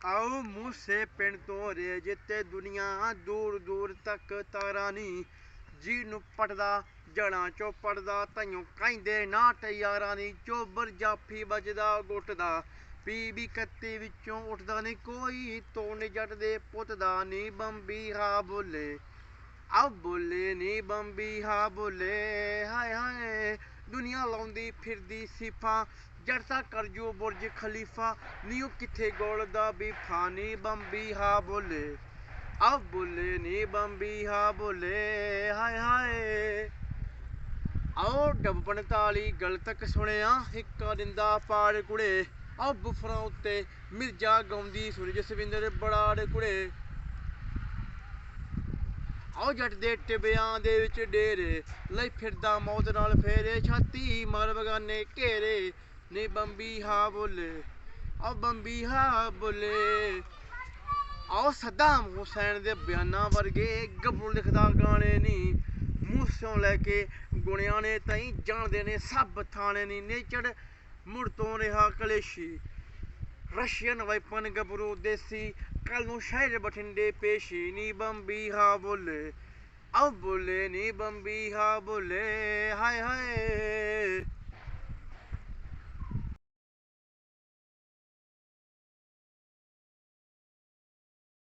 आओ मूसे पिंड तो रे जिते दुनिया दूर दूर तक तारा नी जी नू पटदा जड़ां चो पड़दा ताइयों कहंदे नाट यारा नी चोबर जाफी बजदा गुटदा पी भी कत्ती विचों उठदा नी कोई तोड़ जट दे पुत दा नी बंबी हा बोले आओ बोले नी बंबी हा बोले हाय हाय दुनिया लाउंदी फिरदी सिफा जड़ता करजू बुरज खलीफा नी किथे गोल दा बीफा नी बंबी हा बोले आओ बोले नी बंबी हा बोले हाय हाय आओ डब 45 गल तक सुनिया हिक्का दिंदा पाड़ कुड़े आओ बुफरां उत्ते मिर्जा गाउंदी सुर जसविंदर बड़ाड़ कुड़े आओ जट दे टिबियां दे विच डेरे लई फिरदा मौत नाल फेरे छाती मर बगाने घेरे नी बंबी हा बोले आओ बंबी हा बोले आओ सद्दाम हुसैन दे बयानां वर्गे गब्बरू लिखदा गाने नी मूसों लैके गुणियां ने ताईं जानदे ने सब थाने नी नेचड़ मुड़ तो रिहा कलेशी रशियन वाइपन गबरू देसी कल नू शहर बठिंडे पेशी नी बंबी हा बोले आओ बोले नी बंबी हा बोले हाय हाय।